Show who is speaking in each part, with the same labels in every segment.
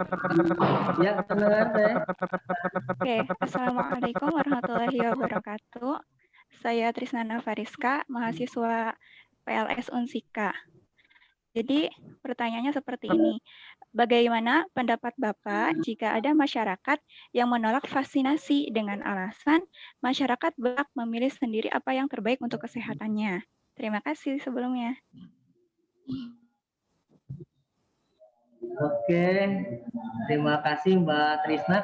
Speaker 1: Ya, terdengar saya.
Speaker 2: Oke, Assalamualaikum warahmatullahi wabarakatuh. Saya Trisnana Fariska, mahasiswa PLS Unsika. Jadi pertanyaannya seperti ini. Bagaimana pendapat Bapak jika ada masyarakat yang menolak vaksinasi dengan alasan masyarakat berhak memilih sendiri apa yang terbaik untuk kesehatannya? Terima kasih sebelumnya.
Speaker 1: Oke, terima kasih Mbak Trisna.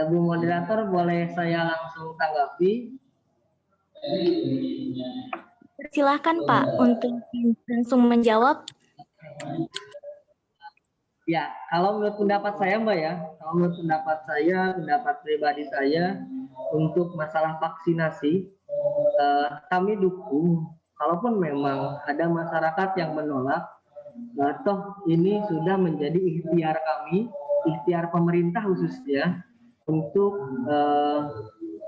Speaker 1: Bu Moderator, boleh saya langsung tanggapi?
Speaker 3: Silakan Pak untuk langsung menjawab.
Speaker 1: Ya, kalau menurut pendapat saya Mbak ya, kalau menurut pendapat saya, pendapat pribadi saya untuk masalah vaksinasi, kami dukung. Kalaupun memang ada masyarakat yang menolak, toh ini sudah menjadi ikhtiar kami, ikhtiar pemerintah khususnya untuk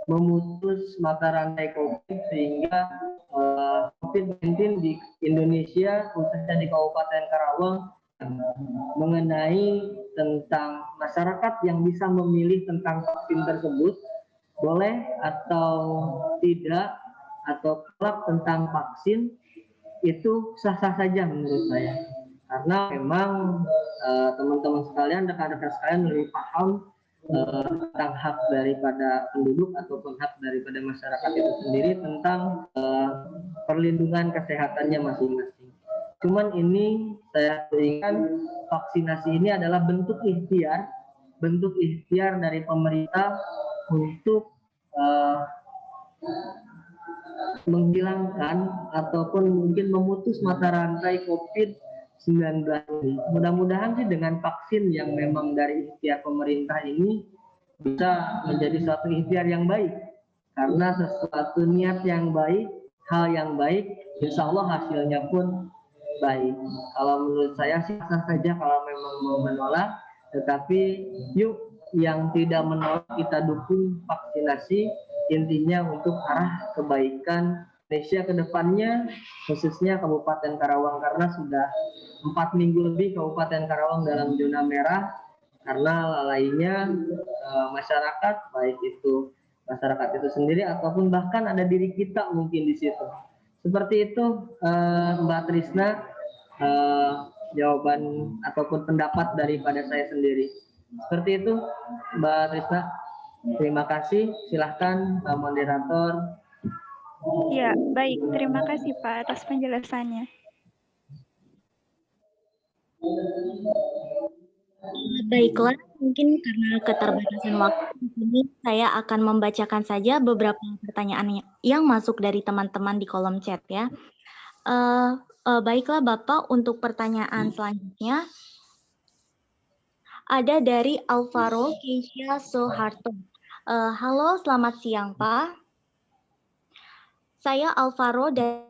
Speaker 1: memutus mata rantai COVID sehingga COVID-19 di Indonesia khususnya di Kabupaten Karawang mengenai tentang masyarakat yang bisa memilih tentang vaksin tersebut boleh atau tidak atau kelak tentang vaksin itu sah-sah saja menurut saya, karena memang teman-teman sekalian, rekan-rekan sekalian lebih paham tentang hak daripada penduduk ataupun hak daripada masyarakat itu sendiri tentang perlindungan kesehatannya masing-masing. Cuman ini saya berikan vaksinasi ini adalah bentuk ikhtiar dari pemerintah untuk menghilangkan ataupun mungkin memutus mata rantai COVID-19 ini. Mudah-mudahan sih dengan vaksin yang memang dari ikhtiar pemerintah ini bisa menjadi suatu ikhtiar yang baik. Karena sesuatu niat yang baik, hal yang baik, insya Allah hasilnya pun baik. Kalau menurut saya sih sah saja kalau memang mau menolak, tetapi yuk yang tidak menolak kita dukung vaksinasi, intinya untuk arah kebaikan Indonesia ke depannya, khususnya Kabupaten Karawang, karena sudah 4 minggu lebih Kabupaten Karawang dalam zona merah karena lalainya masyarakat, baik itu masyarakat itu sendiri ataupun bahkan ada diri kita mungkin di situ. Seperti itu Mbak Trisna, jawaban ataupun pendapat daripada saya sendiri. Seperti itu Mbak Trisna. Terima kasih. Silahkan moderator.
Speaker 2: Ya, baik. Terima kasih Pak atas penjelasannya.
Speaker 3: Baiklah, mungkin karena keterbatasan waktu ini saya akan membacakan saja beberapa pertanyaan yang masuk dari teman-teman di kolom chat ya. Baiklah Bapak, untuk pertanyaan selanjutnya ada dari Alvaro Keisha Soeharto. Halo, selamat siang Pak. Saya Alvaro dan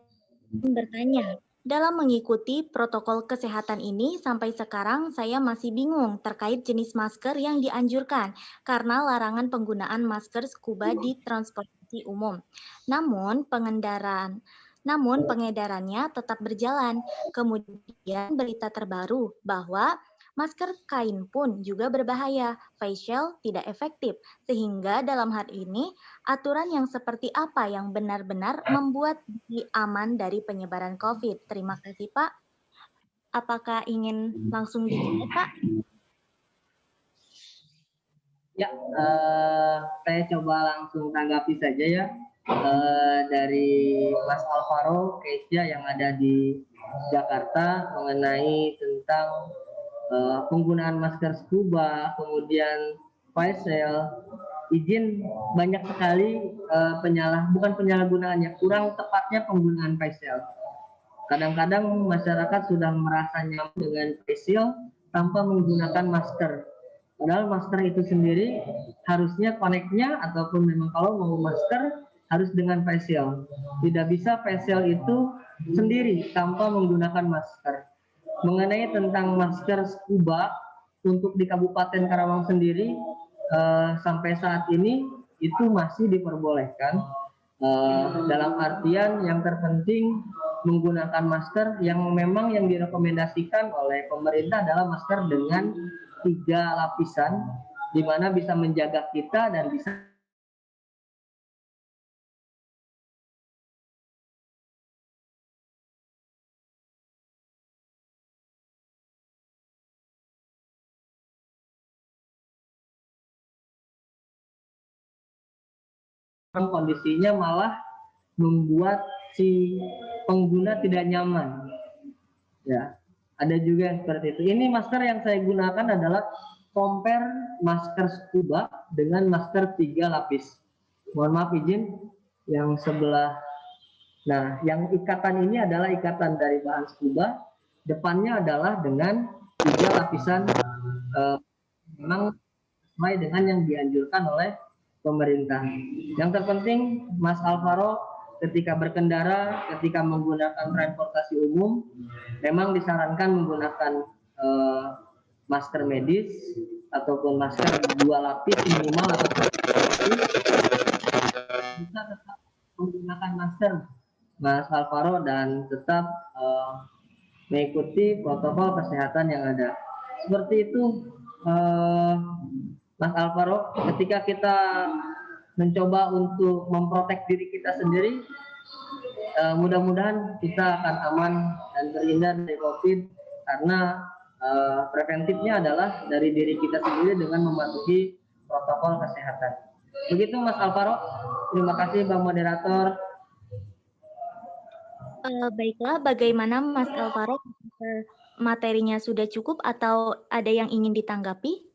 Speaker 3: bertanya, dalam mengikuti protokol kesehatan ini sampai sekarang saya masih bingung terkait jenis masker yang dianjurkan karena larangan penggunaan masker scuba di transportasi umum. Namun pengedarannya tetap berjalan. Kemudian berita terbaru bahwa masker kain pun juga berbahaya, face shield tidak efektif, sehingga dalam hal ini aturan yang seperti apa yang benar-benar membuat diri aman dari penyebaran COVID? Terima kasih Pak. Apakah ingin langsung dijawab Pak?
Speaker 1: Ya, saya coba langsung tanggapi saja ya. Dari Mas Alvaro Keisha yang ada di Jakarta mengenai tentang penggunaan masker scuba, kemudian face shield, izin banyak sekali bukan penyalahgunaannya, kurang tepatnya penggunaan face shield. Kadang-kadang masyarakat sudah merasa nyaman dengan face shield tanpa menggunakan masker. Padahal masker itu sendiri harusnya connect-nya ataupun memang kalau mau masker harus dengan face shield. Tidak bisa face shield itu sendiri tanpa menggunakan masker. Mengenai tentang masker scuba untuk di Kabupaten Karawang sendiri sampai saat ini itu masih diperbolehkan, dalam artian yang terpenting menggunakan masker yang memang yang direkomendasikan oleh pemerintah adalah masker dengan 3 lapisan, di mana bisa menjaga kita dan bisa kondisinya malah membuat si pengguna tidak nyaman. Ya, ada juga yang seperti itu. Ini masker yang saya gunakan adalah compare masker scuba dengan masker 3 lapis. Mohon maaf izin yang sebelah. Nah, yang ikatan ini adalah ikatan dari bahan scuba. Depannya adalah dengan 3 lapisan memang sesuai dengan yang dianjurkan oleh pemerintah. Yang terpenting, Mas Alvaro, ketika berkendara, ketika menggunakan transportasi umum, memang disarankan menggunakan masker medis ataupun masker 2 lapis minimal atau 3 lapis. Bisa tetap menggunakan masker, Mas Alvaro, dan tetap mengikuti protokol kesehatan yang ada. Seperti itu, Mas Alvaro, ketika kita mencoba untuk memprotek diri kita sendiri, mudah-mudahan kita akan aman dan terhindar dari COVID, karena preventifnya adalah dari diri kita sendiri dengan mematuhi protokol kesehatan. Begitu Mas Alvaro, terima kasih Bang Moderator.
Speaker 3: Baiklah, bagaimana Mas Alvaro? Materinya sudah cukup atau ada yang ingin ditanggapi?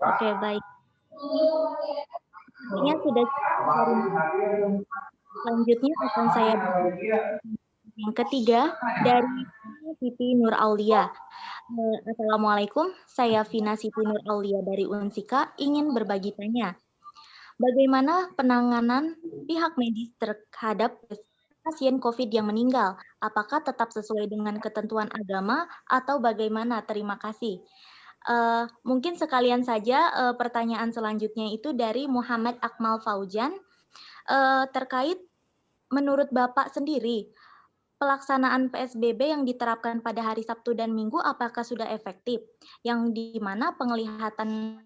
Speaker 3: Oke, baik. Artinya sudah cukup. Selanjutnya akan saya yang ketiga dari Siti Nur Aulia. Assalamualaikum, saya Vina Siti Nur Aulia dari Unsika ingin berbagi tanya. Bagaimana penanganan pihak medis terhadap pasien COVID yang meninggal? Apakah tetap sesuai dengan ketentuan agama atau bagaimana? Terima kasih. Mungkin sekalian saja pertanyaan selanjutnya itu dari Muhammad Akmal Faujan terkait menurut Bapak sendiri pelaksanaan PSBB yang diterapkan pada hari Sabtu dan Minggu apakah sudah efektif? Yang di mana penglihatan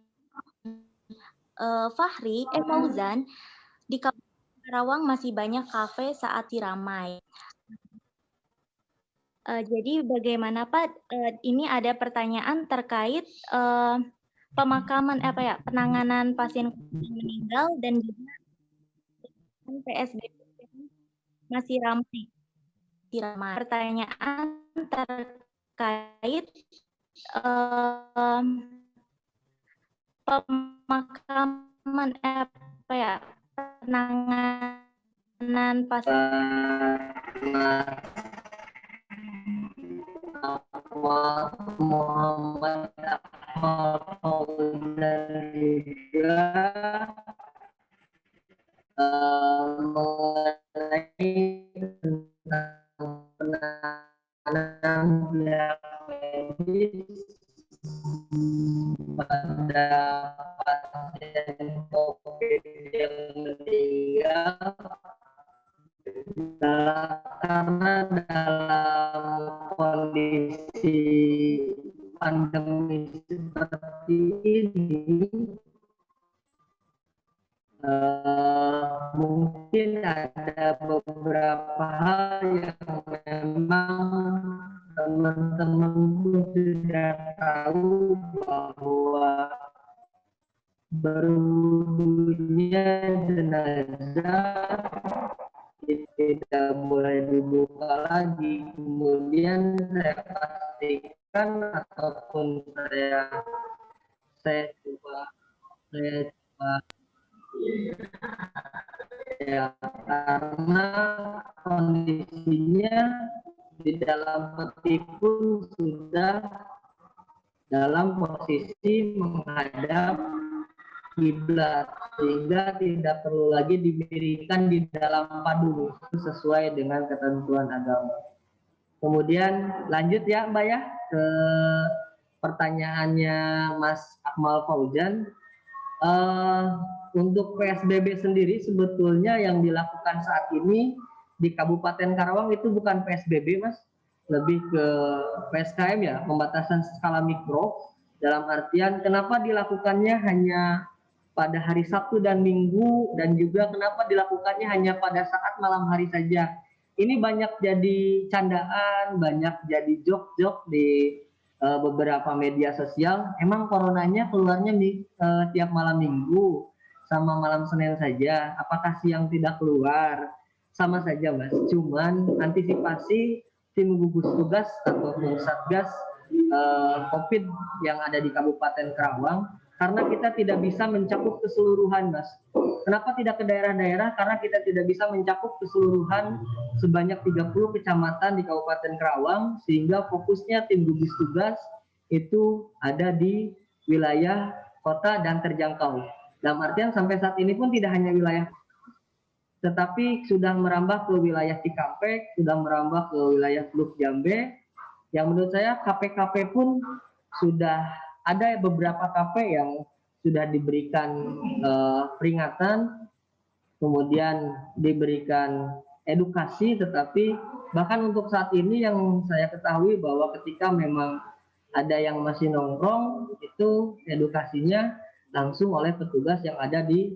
Speaker 3: Fauzan di Kabupaten Karawang masih banyak kafe saat ramai. Jadi bagaimana Pak? Ini ada pertanyaan terkait pemakaman penanganan pasien meninggal dan juga PSBB masih ramai. Pertanyaan terkait pemakaman penanganan pasien
Speaker 1: Muhammad Akmal dan juga mengenai tentang penanganan pihak medis pada pasien COVID yang meninggal, karena dalam kondisi pandemi seperti ini mungkin ada beberapa hal yang memang teman-teman sudah tahu bahwa berwudunya jenazah tidak boleh dibuka lagi. Kemudian saya pastikan ataupun saya coba ya, karena kondisinya di dalam peti pun sudah dalam posisi menghadap kiblat, sehingga tidak perlu lagi didirikan di dalam padu sesuai dengan ketentuan agama. Kemudian lanjut ya Mbak ya ke pertanyaannya Mas Akmal Faujan. Untuk PSBB sendiri sebetulnya yang dilakukan saat ini di Kabupaten Karawang itu bukan PSBB, Mas, lebih ke PSKM ya, pembatasan skala mikro. Dalam artian kenapa dilakukannya hanya pada hari Sabtu dan Minggu, dan juga kenapa dilakukannya hanya pada saat malam hari saja. Ini banyak jadi candaan, banyak jadi jok-jok di beberapa media sosial. Emang coronanya keluarnya tiap malam Minggu sama malam Senin saja. Apakah siang tidak keluar? Sama saja, Mas. Cuman antisipasi tim gugus tugas ataupun satgas COVID yang ada di Kabupaten Karawang, karena kita tidak bisa mencakup keseluruhan, Mas. Kenapa tidak ke daerah-daerah? Karena kita tidak bisa mencakup keseluruhan sebanyak 30 kecamatan di Kabupaten Karawang, sehingga fokusnya tim gugus tugas itu ada di wilayah kota dan terjangkau. Dalam artian sampai saat ini pun tidak hanya wilayah, tetapi sudah merambah ke wilayah Cikampek, sudah merambah ke wilayah Teluk Jambe. Yang menurut saya KP-KP pun sudah ada beberapa KP yang sudah diberikan peringatan, kemudian diberikan edukasi, tetapi bahkan untuk saat ini yang saya ketahui bahwa ketika memang ada yang masih nongkrong, itu edukasinya langsung oleh petugas yang ada di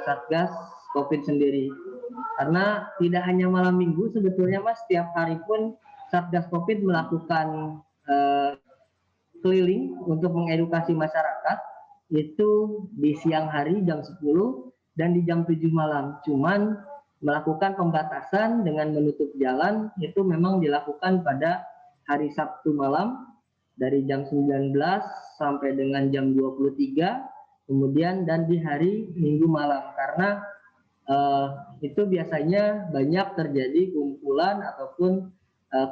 Speaker 1: Satgas COVID sendiri. Karena tidak hanya malam minggu, sebetulnya, Mas, setiap hari pun Satgas COVID melakukan keliling untuk mengedukasi masyarakat, itu di siang hari jam 10 dan di jam 7 malam. Cuman melakukan pembatasan dengan menutup jalan itu memang dilakukan pada hari Sabtu malam dari jam 19 sampai dengan jam 23, kemudian dan di hari Minggu malam, karena itu biasanya banyak terjadi kumpulan ataupun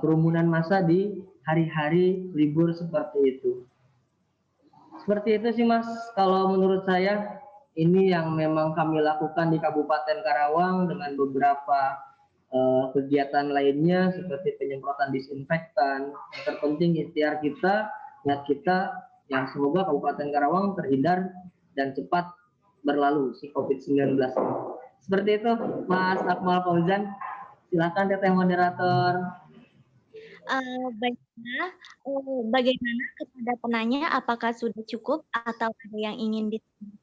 Speaker 1: kerumunan massa di hari-hari libur seperti itu. Seperti itu sih, Mas, kalau menurut saya ini yang memang kami lakukan di Kabupaten Karawang dengan beberapa kegiatan lainnya seperti penyemprotan disinfektan. Yang terpenting ikhtiar kita, niat kita, yang semoga Kabupaten Karawang terhindar dan cepat berlalu si COVID-19. Seperti itu, Mas Akmal Fauzan. Silakan Teteh moderator.
Speaker 3: Bagaimana kepada penanya, apakah sudah cukup atau ada yang ingin ditambahkan?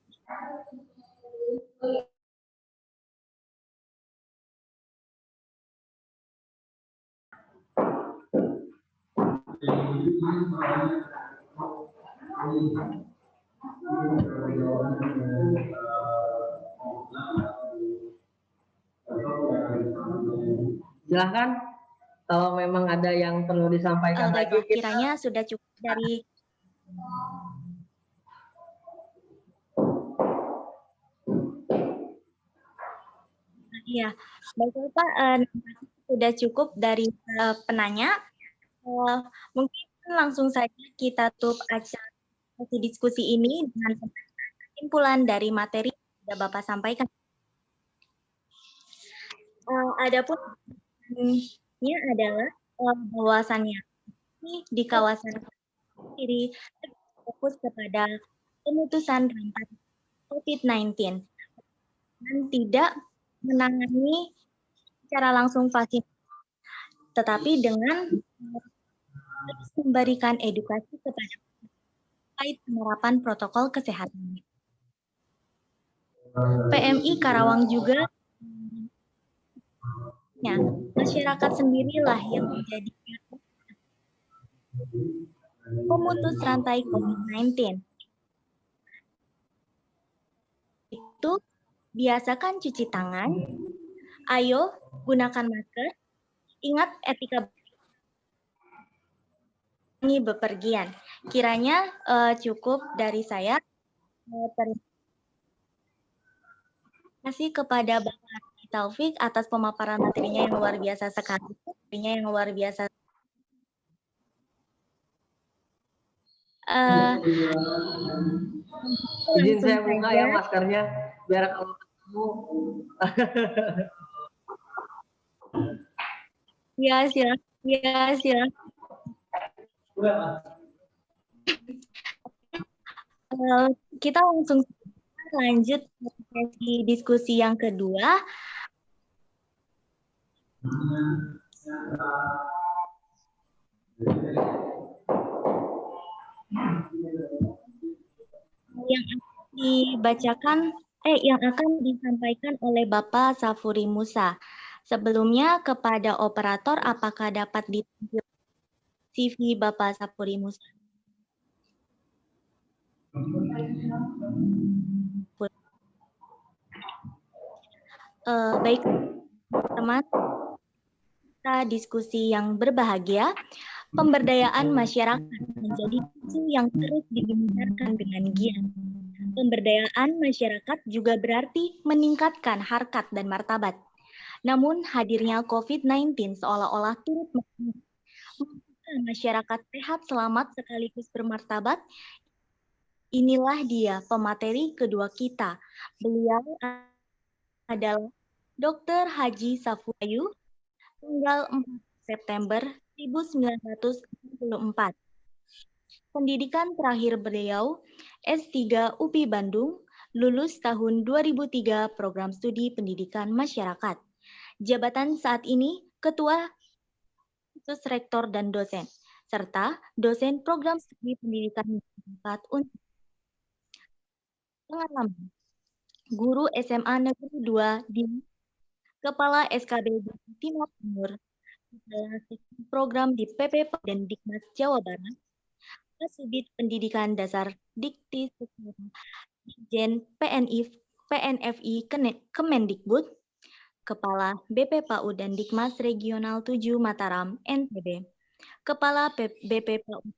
Speaker 1: Silahkan, kalau memang ada yang perlu disampaikan lagi.
Speaker 3: Kiranya sudah cukup dari Iya, baik Pak, sudah cukup dari penanya. Mungkin langsung saja kita tutup acara diskusi ini dengan kesimpulan dari materi yang sudah Bapak sampaikan. Adapun ini adalah bahwasannya di kawasan kiri fokus kepada pemutusan rantai COVID-19 dan tidak menangani secara langsung vaksin, tetapi dengan memberikan edukasi kepada terkait penerapan protokol kesehatan. PMI Karawang juga masyarakat sendirilah yang menjadi pemutus rantai COVID-19. Itu biasakan cuci tangan, ayo gunakan masker, ingat etika ini bepergian. Kiranya cukup dari saya. Terima kasih kepada Bapak Taufik atas pemaparan materinya yang luar biasa sekali.
Speaker 1: Izin saya buka ya maskernya biar kalau ketemu.
Speaker 3: Ya, silakan. Kita langsung lanjut ke diskusi yang kedua. yang dibacakan yang akan disampaikan oleh Bapak Safuri Musa. Sebelumnya kepada operator, apakah dapat ditunjuk CV Bapak Safuri Musa? Baik, teman, kita diskusi yang berbahagia. Pemberdayaan masyarakat menjadi isu yang terus digencarkan dengan giat. Pemberdayaan masyarakat juga berarti meningkatkan harkat dan martabat. Namun hadirnya COVID-19 seolah-olah turut memastikan masyarakat sehat, selamat, sekaligus bermartabat. Inilah dia pemateri kedua kita. Beliau adalah Dr. Haji Safuayu, tanggal 4 September 1964. Pendidikan terakhir beliau S3 UPI Bandung, lulus tahun 2003 program studi pendidikan masyarakat. Jabatan saat ini Ketua Khusus Rektor dan Dosen, serta dosen program studi pendidikan masyarakat untuk pengalaman. Guru SMA Negeri 2 di Kepala SKB di Timur Timur, program di PP dan Dikmas Jawa Barat, Kasubit Pendidikan Dasar Dikti Dirjen PNFI Kemendikbud, Kepala BP PAUD dan Dikmas Regional 7 Mataram, NTB, Kepala BP PAUD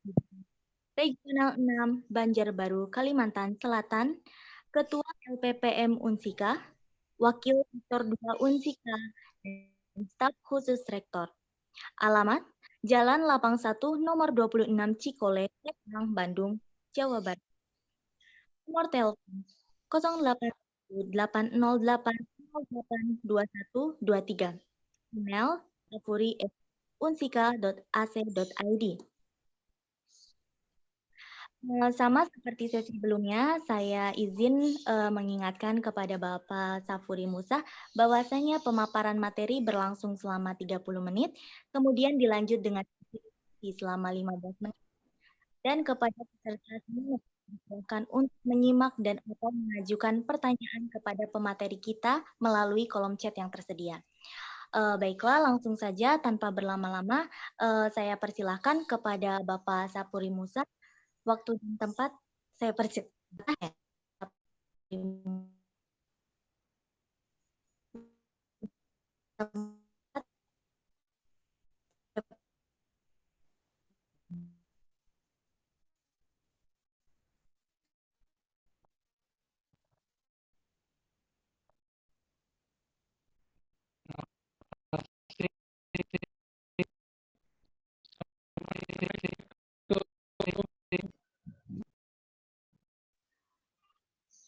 Speaker 3: Regional 6 Banjarbaru, Kalimantan Selatan, Ketua LPPM Unsika, Wakil Rektor 2 Unsika, dan Staf Khusus Rektor. Alamat Jalan Lapang 1 nomor 26 Cikole, Lekang, Bandung, Jawa Barat. Nomor telepon 088808082123. Email safuri@unsika.ac.id. Sama seperti sesi sebelumnya, saya izin mengingatkan kepada Bapak Safuri Musa bahwasanya pemaparan materi berlangsung selama 30 menit, kemudian dilanjut dengan diskusi selama 15 menit. Dan kepada peserta semua, silakan untuk menyimak dan atau mengajukan pertanyaan kepada pemateri kita melalui kolom chat yang tersedia. Baiklah, langsung saja tanpa berlama-lama, saya persilahkan kepada Bapak Safuri Musa. Waktu dan tempat saya persilahkan.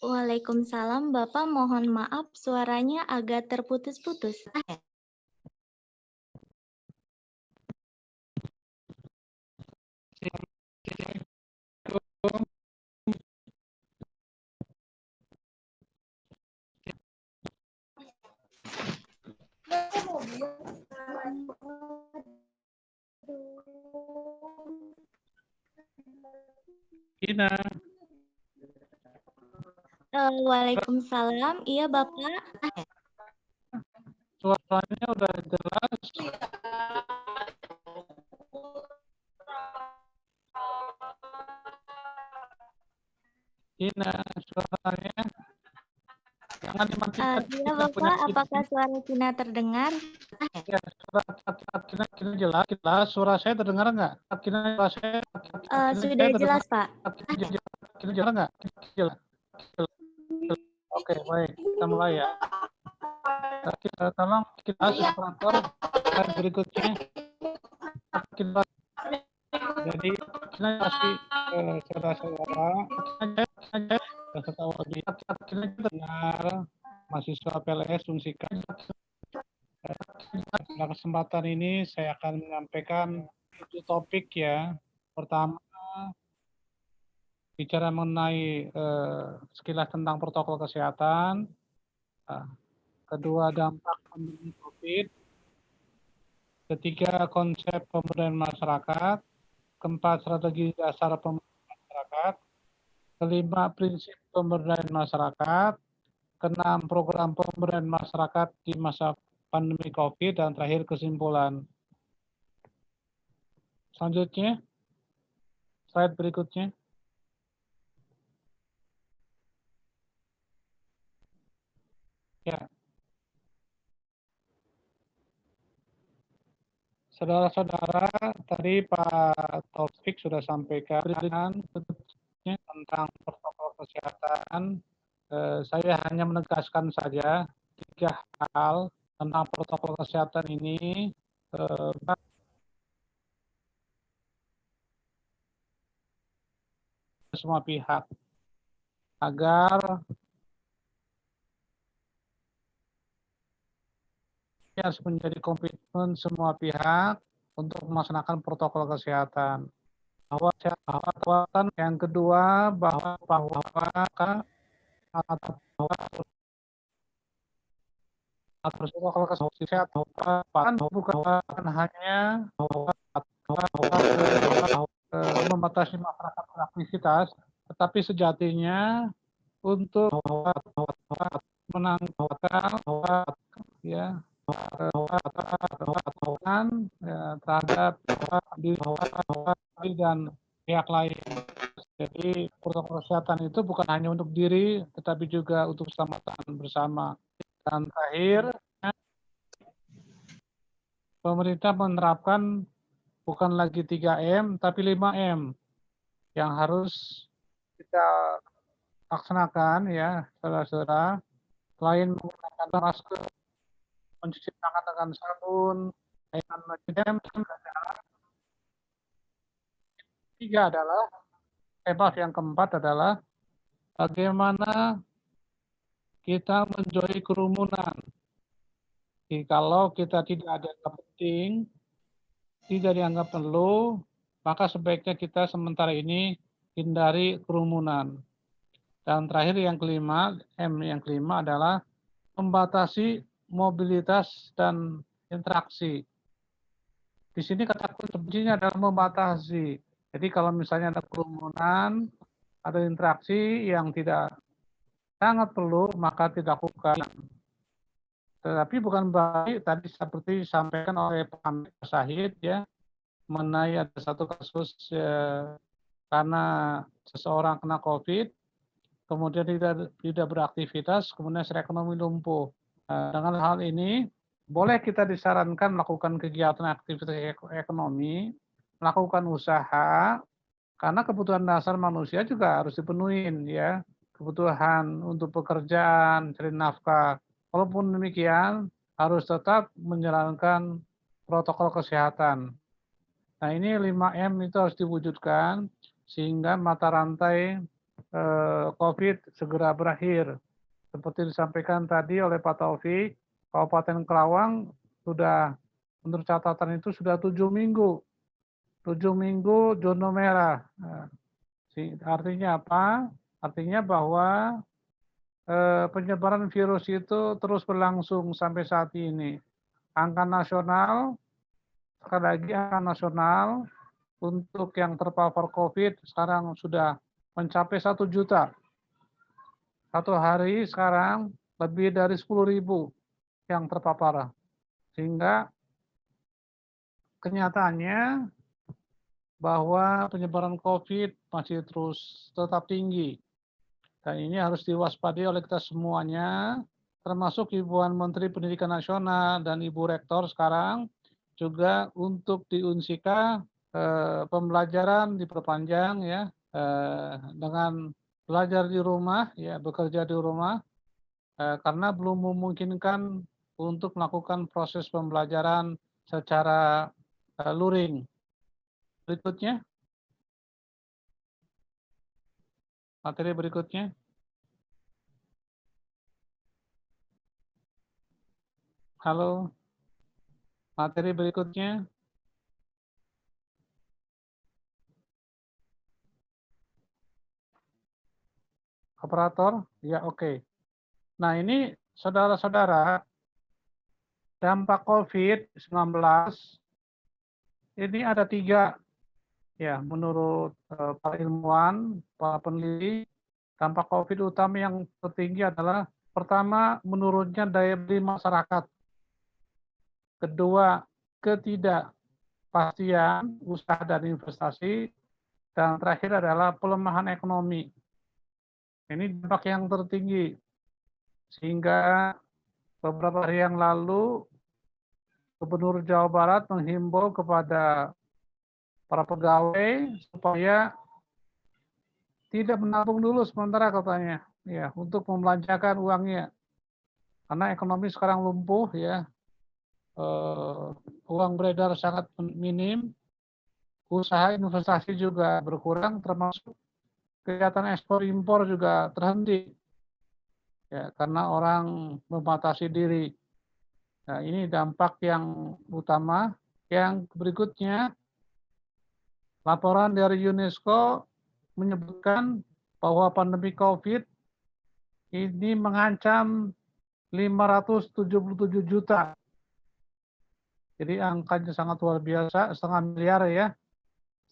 Speaker 3: Waalaikumsalam, Bapak, mohon maaf suaranya agak terputus-putus.
Speaker 4: Ina,
Speaker 3: Waalaikumsalam, iya Bapak.
Speaker 4: suaranya udah jelas. Ina, suaranya jangan dimatikan.
Speaker 3: Iya Bapak, apakah suara Cina terdengar?
Speaker 4: Ya, suara Kina jelas. Suara saya terdengar nggak? Suara saya
Speaker 3: Sudah jelas Pak.
Speaker 4: Kina jelas nggak? Jelas. Oke, baik. Kita mulai ya. Tolong kita operator slide berikutnya. Jadi kita kasih saudara-saudara kita dengar mahasiswa PLS Unsika. Pada kesempatan ini saya akan menyampaikan satu topik ya. Pertama, bicara mengenai sekilas tentang protokol kesehatan. Kedua, dampak pandemi COVID. Ketiga, konsep pemberdayaan masyarakat. Keempat, strategi dasar pemberdayaan masyarakat. kelima prinsip pemberdayaan masyarakat, keenam program pemberdayaan masyarakat di masa pandemi COVID, dan terakhir kesimpulan. Selanjutnya, slide berikutnya. Ya, saudara-saudara, tadi Pak Taufik sudah sampaikan tentang protokol kesehatan. Saya hanya menegaskan saja 3 hal tentang protokol kesehatan ini. Semua pihak agar harus menjadi komitmen semua pihak untuk melaksanakan protokol kesehatan. Bahwa yang kedua bahwa protokol kesehatan bukan hanya membatasi masyarakat beraktivitas, tetapi sejatinya untuk menangkal ya terhadap diri dan pihak lain. Jadi protokol kesehatan itu bukan hanya untuk diri, tetapi juga untuk keselamatan bersama. Dan terakhir, pemerintah menerapkan bukan lagi 3M, tapi 5M yang harus kita laksanakan ya, saudara-saudara. Selain menggunakan masker, mencuci tangan dengan sabun, yang keempat adalah bagaimana kita menjauhi kerumunan. Jadi, kalau kita tidak dianggap penting, tidak dianggap perlu, maka sebaiknya kita sementara ini hindari kerumunan. Dan terakhir yang kelima, yang kelima adalah membatasi mobilitas dan interaksi. Di sini kata kuncinya adalah membatasi. Jadi kalau misalnya ada kerumunan, ada interaksi yang tidak sangat perlu, maka tidak lakukan. Tetapi bukan berarti tadi seperti disampaikan oleh Pak Syahid ya, mengenai ada satu kasus karena seseorang kena COVID, kemudian tidak beraktivitas, kemudian secara ekonomi lumpuh. Dengan hal ini, boleh kita disarankan melakukan kegiatan aktivitas ekonomi, melakukan usaha, karena kebutuhan dasar manusia juga harus dipenuhi ya, kebutuhan untuk pekerjaan, cari nafkah. Walaupun demikian, harus tetap menjalankan protokol kesehatan. Nah ini 5M itu harus diwujudkan, sehingga mata rantai COVID segera berakhir. Seperti disampaikan tadi oleh Pak Taufik, Kabupaten Kerawang sudah, menurut catatan itu sudah 7 minggu. 7 minggu zona merah. Artinya apa? Artinya bahwa penyebaran virus itu terus berlangsung sampai saat ini. Angka nasional, sekali lagi angka nasional untuk yang terpapar COVID sekarang sudah mencapai 1 juta. Satu hari sekarang lebih dari 10.000 yang terpapar. Sehingga kenyataannya bahwa penyebaran COVID masih terus tetap tinggi. Dan ini harus diwaspadai oleh kita semuanya, termasuk Ibu Menteri Pendidikan Nasional dan Ibu Rektor sekarang, juga untuk di Unsika pembelajaran diperpanjang ya, dengan belajar di rumah, ya bekerja di rumah, karena belum memungkinkan untuk melakukan proses pembelajaran secara luring. Berikutnya, materi berikutnya. Halo, materi berikutnya. Operator, ya oke. Nah ini saudara-saudara, dampak COVID-19 ini ada 3 Ya, menurut para ilmuwan, para peneliti, dampak COVID utama yang tertinggi adalah pertama, menurunnya daya beli masyarakat. Kedua, ketidakpastian usaha dan investasi. Dan terakhir adalah pelemahan ekonomi. Ini dampak yang tertinggi. Sehingga beberapa hari yang lalu, Gubernur Jawa Barat menghimbau kepada para pegawai supaya tidak menabung dulu sementara katanya, ya, untuk membelanjakan uangnya. Karena ekonomi sekarang lumpuh, ya, uang beredar sangat minim, usaha investasi juga berkurang, termasuk kegiatan ekspor impor juga terhenti, ya, karena orang membatasi diri. Nah, ini dampak yang utama. Yang berikutnya, laporan dari UNESCO menyebutkan bahwa pandemi COVID ini mengancam 577 juta. Jadi angkanya sangat luar biasa, 0,5 miliar ya.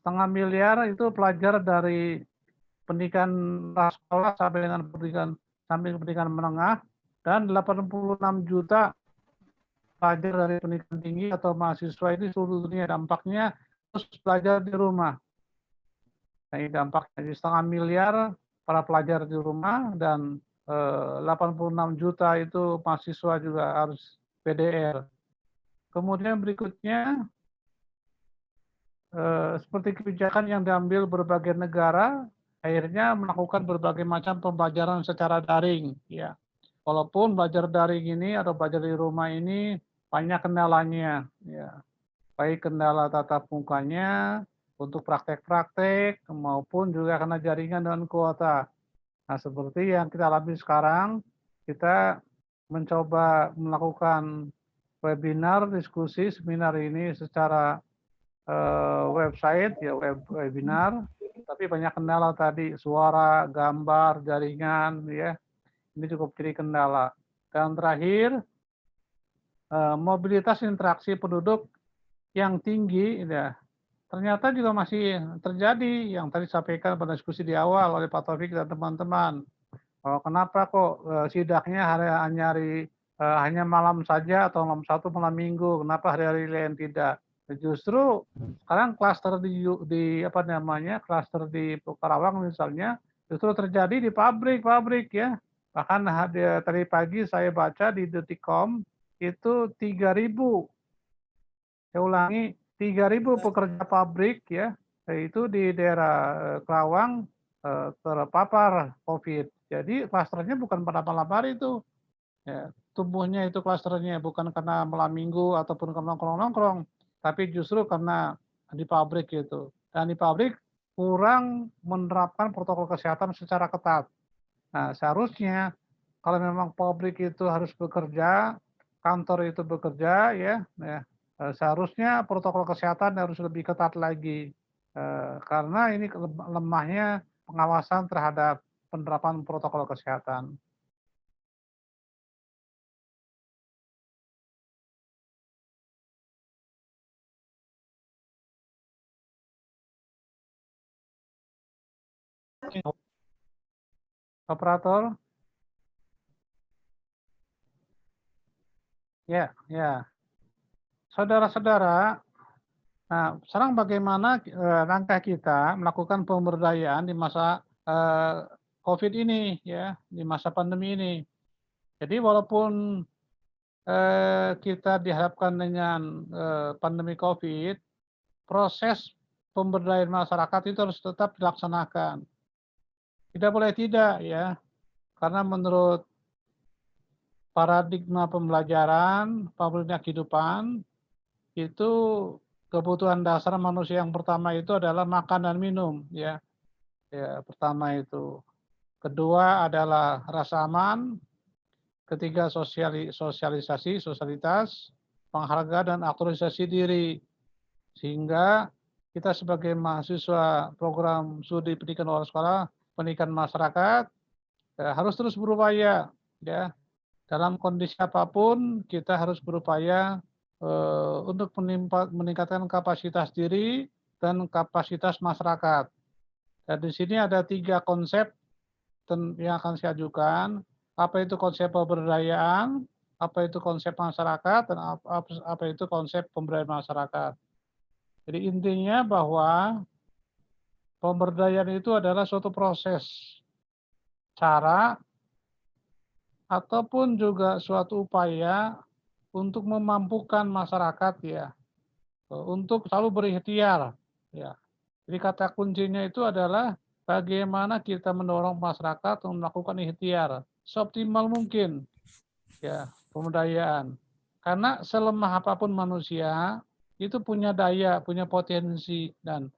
Speaker 4: 0,5 miliar itu pelajar dari pendidikan prasekolah sampai dengan pendidikan menengah, dan 86 juta pelajar dari pendidikan tinggi atau mahasiswa ini seluruh dunia. Dampaknya terus belajar di rumah. Nah, ini dampaknya di 0,5 miliar para pelajar di rumah, dan 86 juta itu mahasiswa juga harus PDR. Kemudian berikutnya, seperti kebijakan yang diambil berbagai negara, akhirnya melakukan berbagai macam pembelajaran secara daring. Ya, walaupun belajar daring ini atau belajar di rumah ini banyak kendalanya. Ya, baik kendala tatap mukanya untuk praktek-praktek maupun juga karena jaringan dan kuota. Nah, seperti yang kita alami sekarang, kita mencoba melakukan webinar, diskusi, seminar ini secara website, ya, webinar, tapi banyak kendala tadi, suara, gambar, jaringan, ya, ini cukup jadi kendala. Dan terakhir, mobilitas interaksi penduduk yang tinggi, ya, ternyata juga masih terjadi yang tadi disampaikan pada diskusi di awal oleh Pak Taufik dan teman-teman. Kenapa kok sidaknya hanya malam saja atau malam Sabtu, malam Minggu? Kenapa hari-hari lain tidak? Justru sekarang klaster klaster di Karawang misalnya justru terjadi di pabrik-pabrik, ya. Bahkan tadi pagi saya baca di Detikcom itu 3.000, saya ulangi, 3.000 pekerja pabrik, ya, yaitu di daerah Karawang terpapar COVID. Jadi klasternya bukan pada malam hari itu, ya, tumbuhnya itu klasternya bukan karena malam minggu ataupun karena nongkrong-nongkrong, tapi justru karena di pabrik gitu. Dan di pabrik kurang menerapkan protokol kesehatan secara ketat. Nah, seharusnya kalau memang pabrik itu harus bekerja, kantor itu bekerja, ya, seharusnya protokol kesehatan harus lebih ketat lagi. Karena ini lemahnya pengawasan terhadap penerapan protokol kesehatan. Operator? Ya, ya. Saudara-saudara, nah, sekarang bagaimana langkah kita melakukan pemberdayaan di masa COVID ini, ya, di masa pandemi ini. Jadi walaupun kita dihadapkan dengan pandemi COVID, proses pemberdayaan masyarakat itu harus tetap dilaksanakan. Tidak boleh tidak, ya, karena menurut paradigma pembelajaran, paradigma kehidupan, itu kebutuhan dasar manusia yang pertama itu adalah makan dan minum, ya. Ya, pertama itu. Kedua adalah rasa aman. Ketiga sosialisasi, sosialitas, penghargaan dan aktualisasi diri. Sehingga kita sebagai mahasiswa program studi pendidikan luar sekolah, pendidikan masyarakat, harus terus berupaya, ya. Dalam kondisi apapun kita harus berupaya untuk meningkatkan kapasitas diri dan kapasitas masyarakat. Dan di sini ada 3 konsep yang akan saya ajukan. Apa itu konsep pemberdayaan, apa itu konsep masyarakat, dan apa itu konsep pemberdayaan masyarakat. Jadi intinya bahwa pemberdayaan itu adalah suatu proses, cara, ataupun juga suatu upaya untuk memampukan masyarakat ya, untuk selalu berikhtiar ya. Jadi kata kuncinya itu adalah bagaimana kita mendorong masyarakat untuk melakukan ikhtiar seoptimal mungkin ya, pemberdayaan. Karena selemah apapun manusia itu punya daya, punya potensi, dan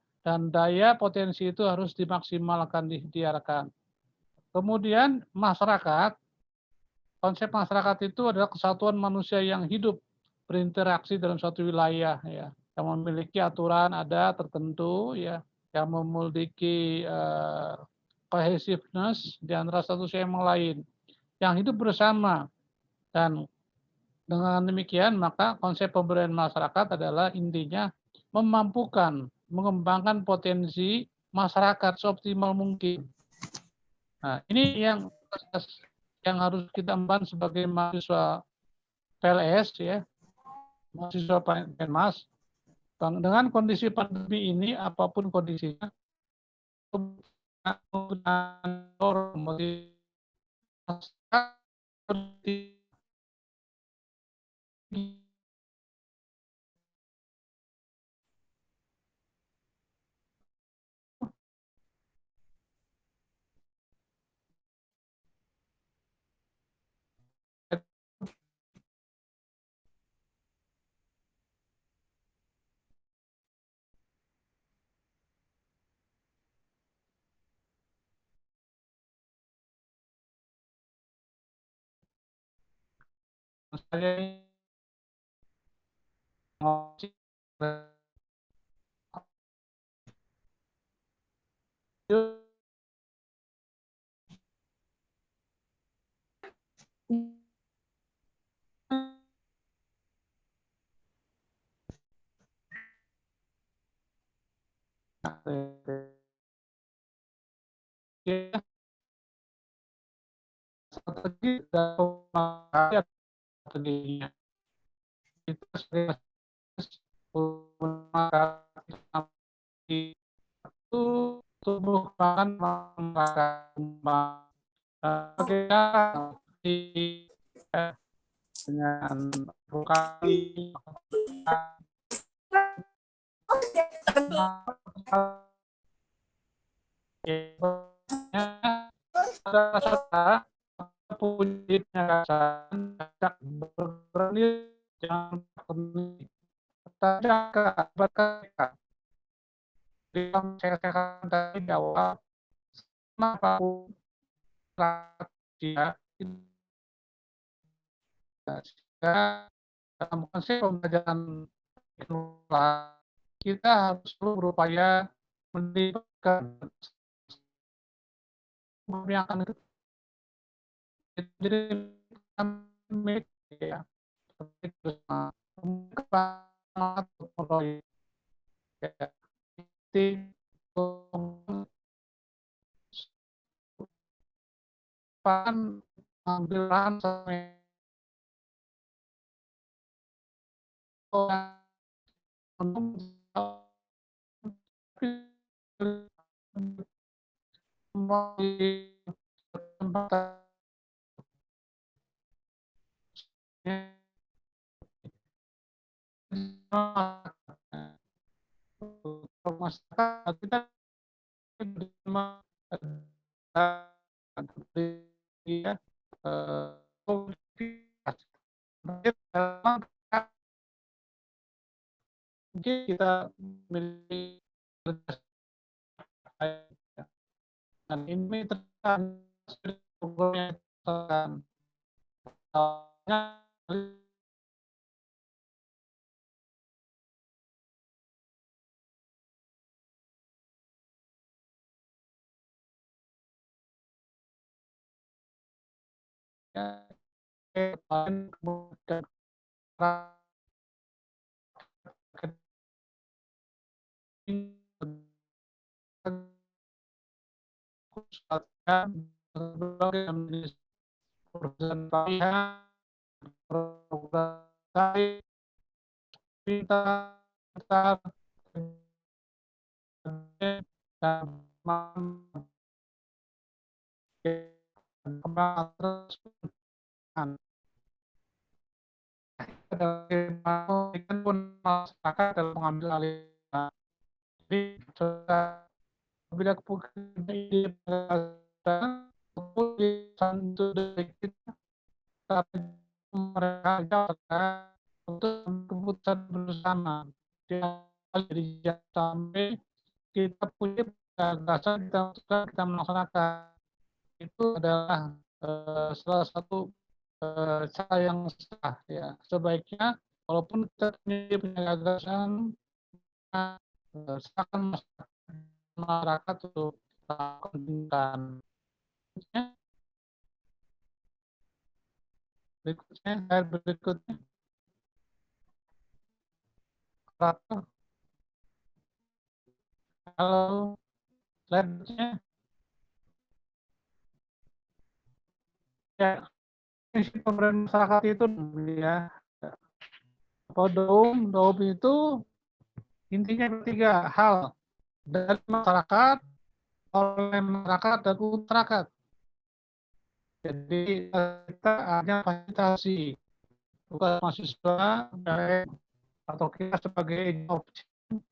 Speaker 4: daya potensi itu harus dimaksimalkan, diikhtiarkan. Kemudian masyarakat, konsep masyarakat itu adalah kesatuan manusia yang hidup berinteraksi dalam suatu wilayah ya, yang memiliki aturan ada tertentu ya, yang memiliki cohesiveness di antara satu sama lain, yang hidup bersama. Dan dengan demikian maka konsep pemberdayaan masyarakat adalah intinya memampukan mengembangkan potensi masyarakat seoptimal mungkin. Nah, ini yang harus kita emban sebagai mahasiswa PLS ya, mahasiswa Penmas. Dengan kondisi pandemi ini, apapun kondisinya, saya strategi dan strateginya kita sebagai itu tumbuh kembang bagaimana dengan vokasi ada punya rasa berani yang berkata yang saya katakan tadi di awal, apapun dia dalam konsep pembelajaran kita harus selalu berupaya melibatkan yang akan jadi ya pengambilan masyarakat kita mungkin kita memiliki dan ini terkait kemudian khusus latihan berbagai jenis perusahaan pelatihan, program saya, pintar, dan terus pun masyarakat dalam mengambil alih. Jadi bila ide untuk dari kita, tapi mereka untuk keputusan bersama. Jadi jangan sampai kita punya gagasan kita melaksanakan. Itu adalah salah satu cara yang sah ya. Sebaiknya walaupun kita punya gagasan, silakan masyarakat untuk melakukan. Berikutnya halo, slide-nya ya. Misi peran masyarakat itu ya. Doum itu intinya tiga hal, dari masyarakat, oleh masyarakat, dan untuk masyarakat. Jadi kita hanya fasilitasi, bukan mahasiswa atau kita sebagai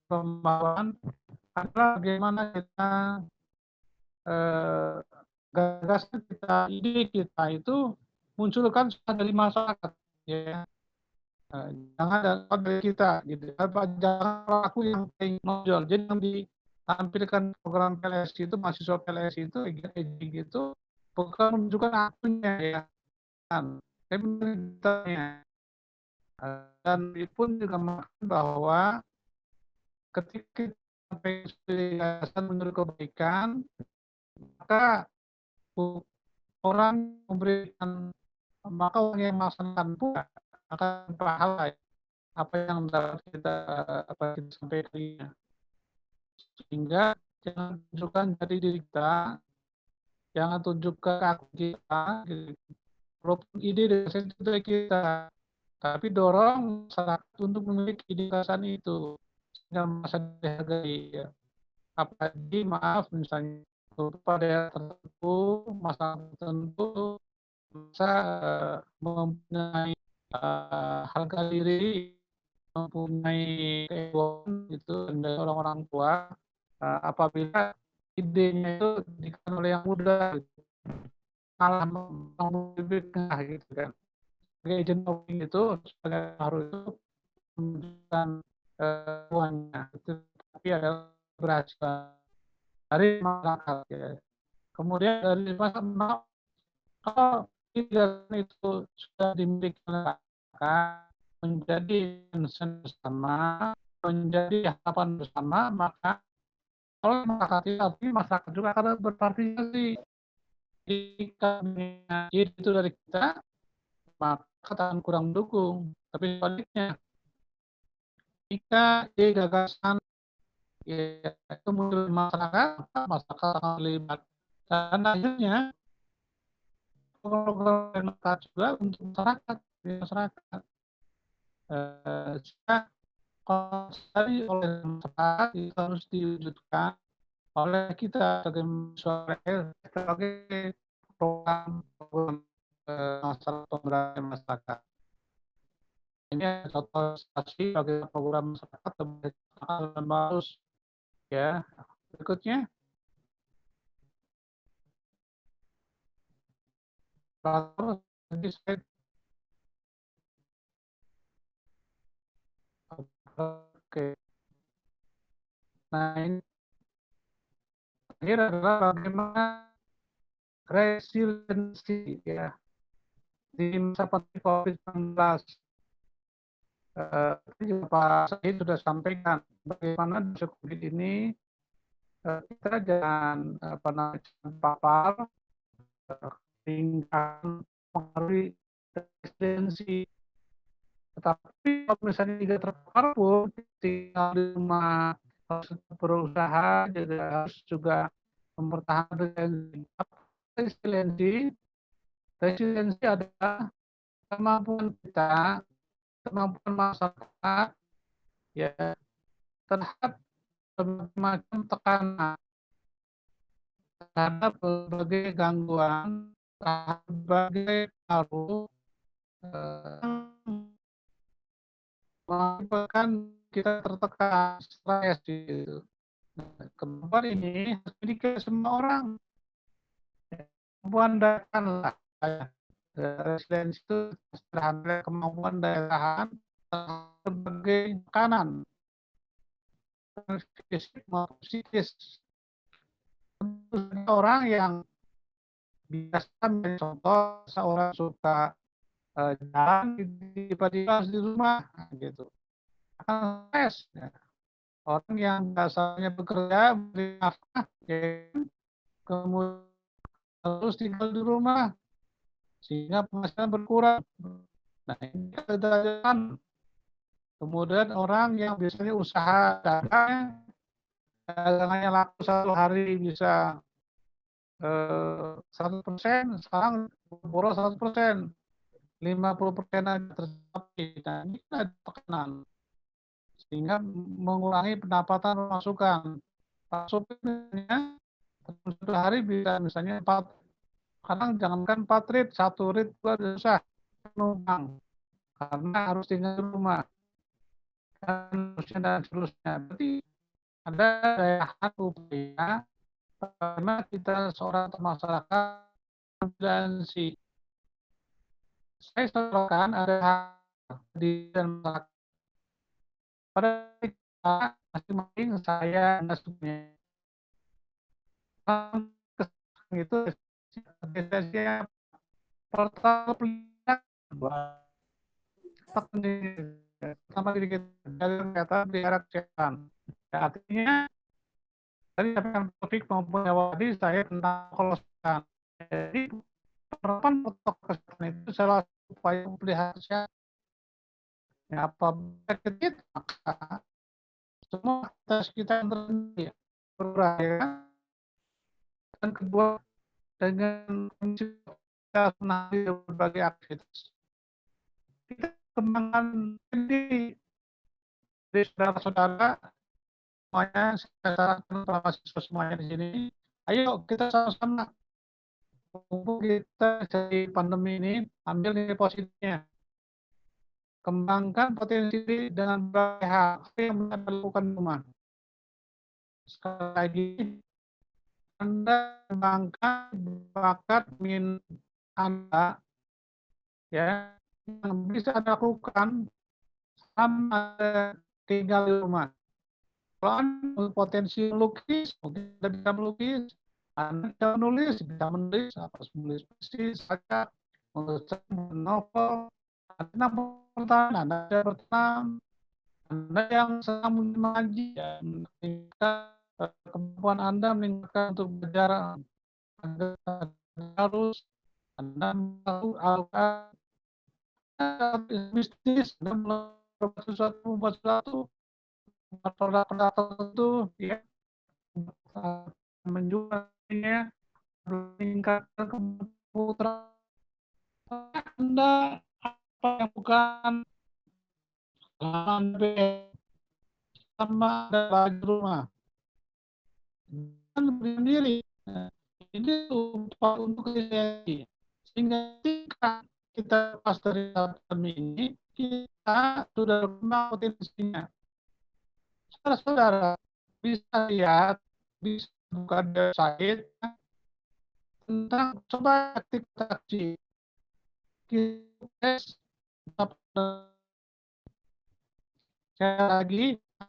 Speaker 4: pembawaan adalah bagaimana kita gagasan kita, ide kita itu munculkan dari masyarakat ya. Jangan dari kita gitu. Jangan pelaku yang menonjol. Jadi yang ditampilkan program PLS itu, mahasiswa PLS itu gitu, bukan menunjukkan akunya ya. Tapi menunjukkannya. Dan itu pun juga mengatakan bahwa ketika kita sampai gagasan menurut kebaikan, maka orang memberikan, maka orang yang melaksanakan pun akan pahala ya, apa yang dapat kita sampaikan. Sehingga jangan tunjukkan dari diri kita, jangan tunjukkan aku kita, walaupun ide dari kita, tapi dorong masyarakat untuk memiliki ide gagasan itu sehingga masa dihargai ya. Apalagi maaf misalnya pada tertentu, masalah tertentu, masa mempunyai harga diri, mempunyai keegoan itu dari orang-orang tua, apabila idenya itu dikatakan oleh yang muda, gitu, malah lebih tengah gitu kan. Sebagai agent lobbying itu sebagai harus itu menunjukkan uangnya, tapi adalah berhasil dari masyarakat ya. Kemudian dari masyarakat, kalau itu sudah dimiliki oleh masyarakat, menjadi concern bersama, menjadi harapan bersama, maka kalau masyarakat juga akan berpartisipasi. Jika itu dari kita, maka akan kurang mendukung. Tapi sebaliknya, jika gagasan ya, itu muncul masyarakat akan terlibat. Dan akhirnya program yang juga untuk masyarakat. Jika konsumsi oleh masyarakat itu harus diwujudkan oleh kita sebagai program masalah pemberdayaan masyarakat. Ini contoh bagi program masyarakat dan harus ya. Berikutnya oke. Nah, ini adalah bagaimana resiliensi ya di masa pandemi COVID-19. Tadi juga Pak Said sudah sampaikan bagaimana di COVID ini kita jangan papar tinggal mengalami resiliensi. Tetapi kalau misalnya tidak terpapar pun tinggal di rumah, harus berusaha, juga harus juga mempertahankan resiliensi. Apa resiliensi? Resiliensi adalah kemampuan kita, kemampuan masyarakat ya terhadap berbagai macam tekanan, terhadap berbagai gangguan, terhadap berbagai pengaruh mengakibatkan kita tertekan, stres gitu. Nah, kemampuan ini harus dimiliki semua orang. Kemampuan daya tahan lah. Resiliensi itu sederhana kemampuan daya tahan terhadap berbagai tekanan, fisik maupun psikis. Orang yang biasa, contoh seorang suka jalan tiba-tiba harus di rumah gitu akan stres ya. Orang yang biasanya bekerja beri nafkah ya, kemudian harus tinggal di rumah sehingga penghasilan berkurang. Nah ini keadaan. Kemudian orang yang biasanya usaha dagangannya laku satu hari bisa 100%, sekarang boros 100%, 50% aja tercapai. Nah, ini kan ada tekanan sehingga mengurangi pendapatan pemasukan. Pak sopirnya satu hari bisa misalnya 4, kadang jangankan 4 rit, 1 rit juga susah penumpang karena harus tinggal di rumah dan seterusnya. Berarti ada daya tahan upaya karena kita seorang masyarakat dan si saya sarankan ada di dan masyarakat pada kita masing-masing saya nasibnya itu biasanya pertama pertama diri kita dari kesehatan di arah kesehatan. Ya, artinya tadi sampaikan topik maupun tadi saya tentang kolosal. Jadi penerapan protokol kesehatan itu salah satu upaya memelihara kesehatan. Ya, apabila kita maka semua aktivitas kita terhenti berbahaya dan kedua dengan kita menangani berbagai aktivitas kita kembangkan diri dari saudara-saudara semuanya. Saya sarankan para mahasiswa semuanya di sini, ayo kita sama-sama mumpung kita dari pandemi ini ambil nilai positifnya, kembangkan potensi diri dengan berbagai hal yang bisa dilakukan di rumah. Sekali lagi, Anda kembangkan bakat minat Anda ya yang bisa Anda lakukan selama tinggal di rumah. Kalau Anda potensi melukis, mungkin Anda bisa melukis, Anda bisa menulis, apa menulis puisi, saja, menulis novel, Anda bertahan, Anda bertanam, Anda yang sedang mengaji, meningkatkan kemampuan Anda meningkatkan untuk belajar, Anda harus Anda tahu bisnis, Anda membuat sesuatu, produk-produk tertentu, ya, menjualnya, meningkatkan keputra Anda apa yang bukan sama ada di rumah dan sendiri. Ini upaya untuk resiliensi sehingga ketika kita pas dari pandemi ini kita sudah kenal potensinya. Saudara-saudara bisa lihat, bisa buka website tentang coba aktivitas kita sekali lagi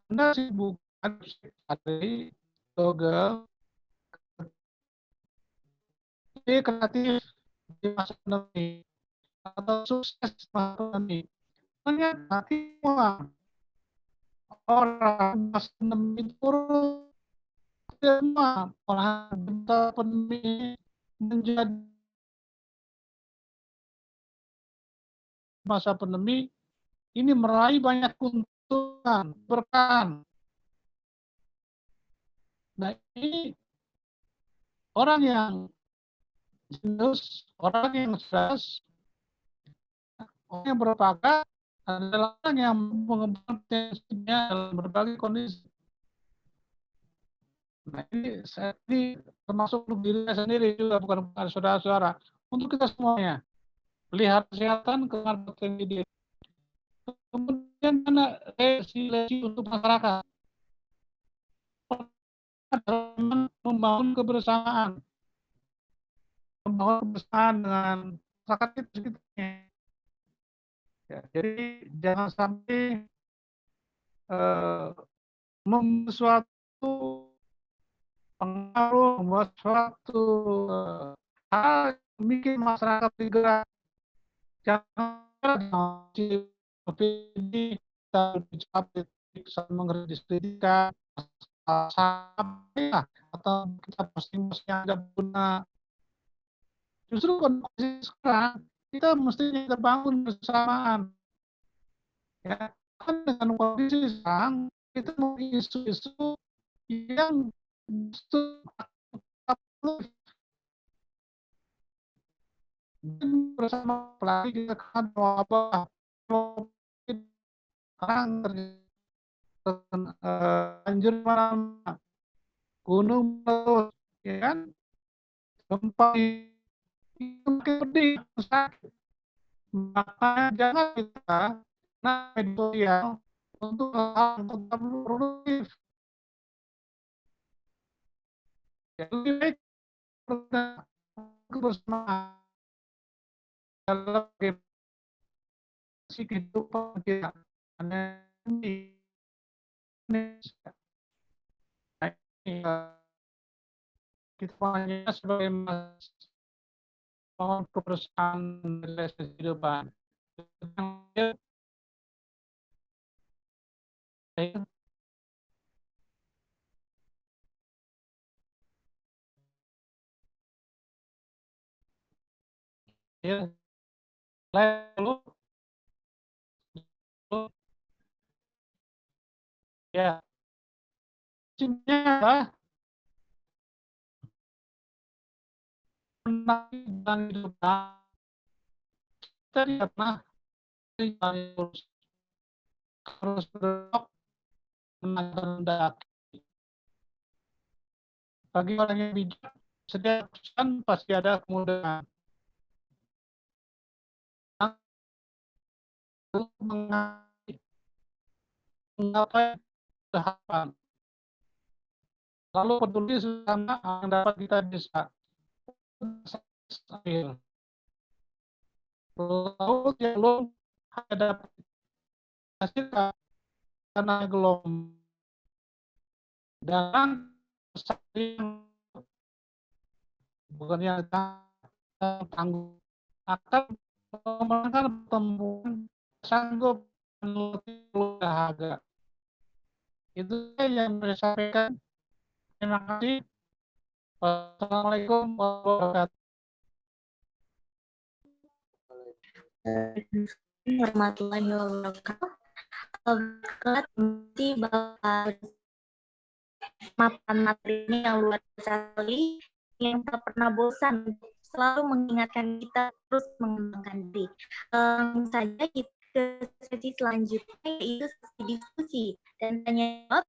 Speaker 4: Anda sibuk dari Google kreatif di masa pandemi atau sukses masa pandemi. Ternyata semua orang masa pandemi turun, semua orang pandemi menjadi masa pandemi ini meraih banyak keuntungan, berkah. Nah ini orang yang jenius, orang yang cerdas, orang yang berbakat adalah orang yang mengembangkan potensinya dalam berbagai kondisi. Nah, ini termasuk untuk diri saya sendiri juga, bukan saudara-saudara. Untuk kita semuanya, pelihara kesehatan, kemampuan potensi diri. Kemudian mana resiliensi untuk masyarakat? Membangun kebersamaan dengan masyarakat itu sekitarnya. Ya, jadi jangan sampai membuat suatu pengaruh, membuat suatu hal yang bikin masyarakat bergerak. Jangan opini kita dicapai, mengerti pendidikan, atau kita masing-masing yang ada guna. Justru kondisi sekarang kita mestinya terbangun bersamaan. Ya, kan dengan kondisi sekarang kita mau isu-isu yang bersama apalagi kita kan wabah sekarang banjir mana gunung meletus, ya kan, gempa itu makin pedih, sakit. Makanya jangan kita media sosial untuk hal yang tetap produktif. Ya, lebih baik bersama dalam kehidupan kita. Ini kita hanya sebagai mohon kebersamaan dalam kehidupan. Ya, lalu ya, kuncinya adalah menang hidup kita tidak pernah harus berdoa menang. Bagi orang yang bijak, setiap keputusan pasti ada kemudahan. Menggapai tahapan. Lalu peduli sama yang dapat kita bisa. Lalu dia belum ada hasil karena belum dan bukan yang tangguh akan memenangkan pertemuan sanggup meneliti dahaga. Itu yang saya sampaikan. Terima kasih. Wassalamualaikum warahmatullahi wabarakatuh.
Speaker 3: Warahmatullahi wabarakatuh. Nanti Bapak materi ini yang luar biasa sekali, yang tak pernah bosan selalu mengingatkan kita terus mengembangkan diri. Saja kita ke sesi selanjutnya yaitu sesi diskusi dan tanya jawab.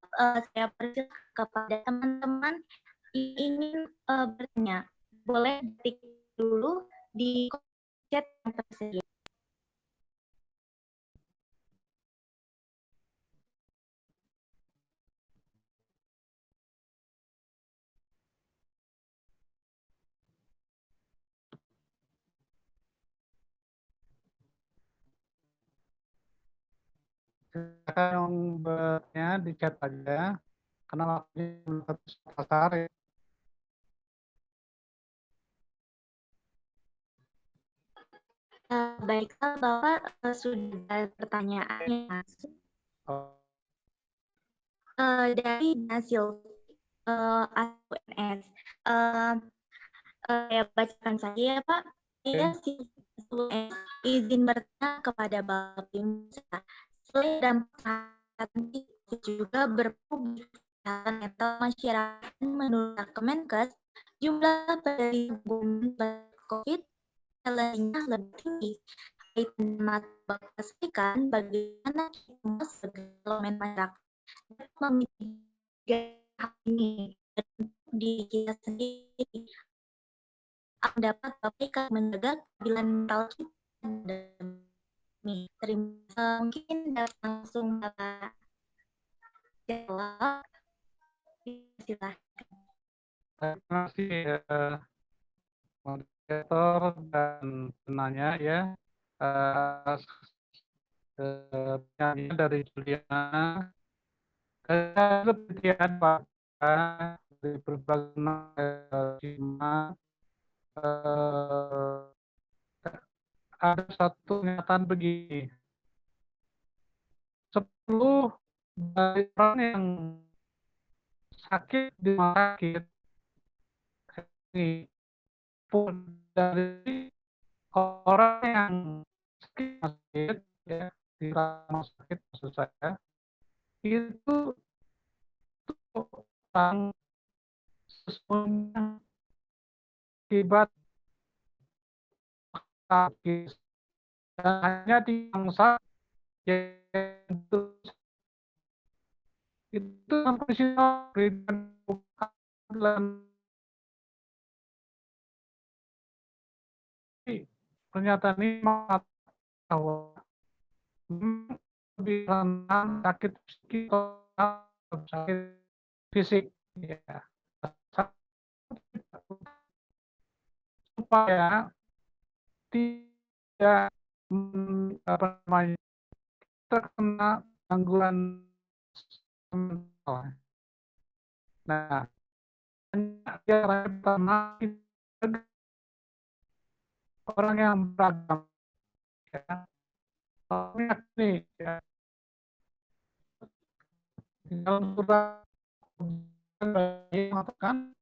Speaker 3: Saya persilakan kepada teman-teman yang ingin bertanya, boleh ketik dulu di chat yang tersedia.
Speaker 4: Silakan bertanya di chat aja karena waktunya belum pasar ya.
Speaker 3: Baiklah Bapak, sudah ada pertanyaannya dari hasil AUNS. Saya bacakan saja ya Pak. Saya izin bertanya kepada Bapak Bimsa. Selain dampak juga berpublik kesehatan mental masyarakat menurut Kemenkes Jumlah penderita COVID relasinya lebih tinggi. Kaitan pastikan bagaimana kita sebagai elemen masyarakat dapat memitigasi hal ini dan di kita sendiri dapat berikan menjaga keadilan mental kita. Terima kasih. Mungkin dapat langsung Bapak jawab. Silahkan.
Speaker 4: Terima kasih moderator dan penanya ya. Penyanyi dari Juliana. Saya penelitian Pak dari berbagai negara, ada satu kenyataan begini. 10 dari orang yang sakit di rumah sakit ini pun dari orang yang sakit ya di rumah sakit maksud saya itu orang sesungguhnya akibat sakit dan hanya di bangsa yaitu itu sampai berikan bukan pernyataan ini bahwa lebih rentan sakit psikis atau sakit fisik ya supaya tidak apa namanya terkena gangguan mental. Nah, cara pertama orang yang beragam ya. Nih ya. Dalam surat mengatakan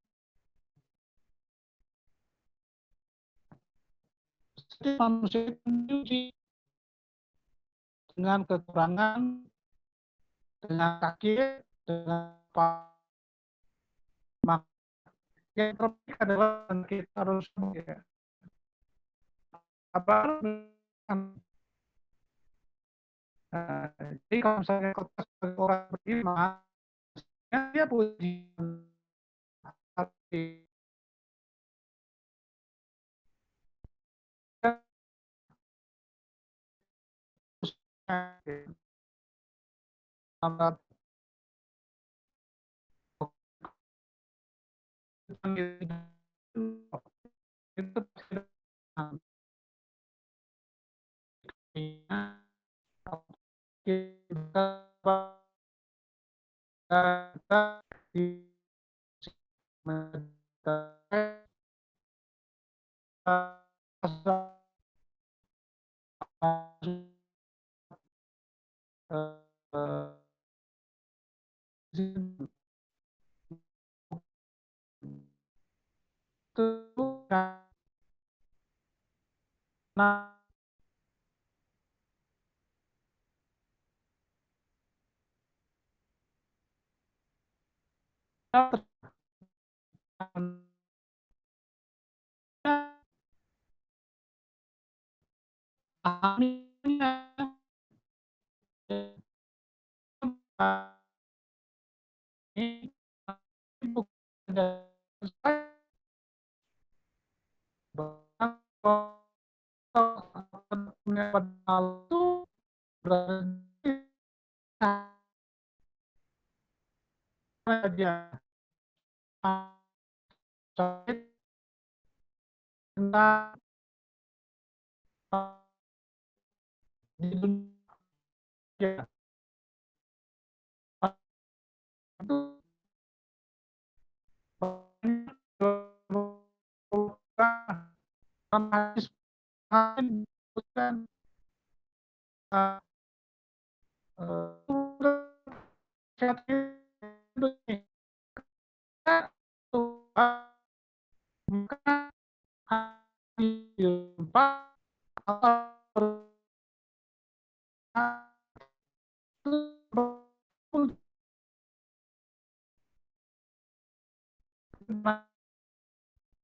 Speaker 4: setiap manusia diuji dengan kekurangan, dengan sakit, dengan apa. Yang terbaik adalah kita harus ya, apa jadi kalau misalnya kota sebagai orang beriman, dia puji hati. Nah, di dunia itu bukan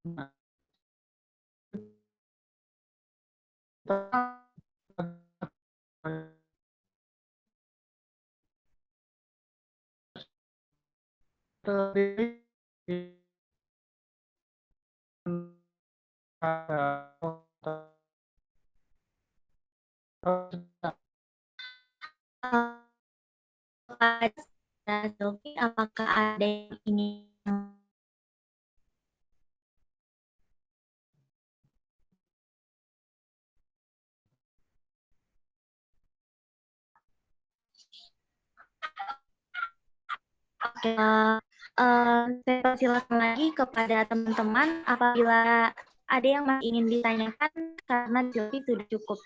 Speaker 4: Nah,
Speaker 3: Apakah ada yang ingin saya persilakan lagi kepada teman-teman apabila ada yang masih ingin ditanyakan karena Jovi sudah cukup.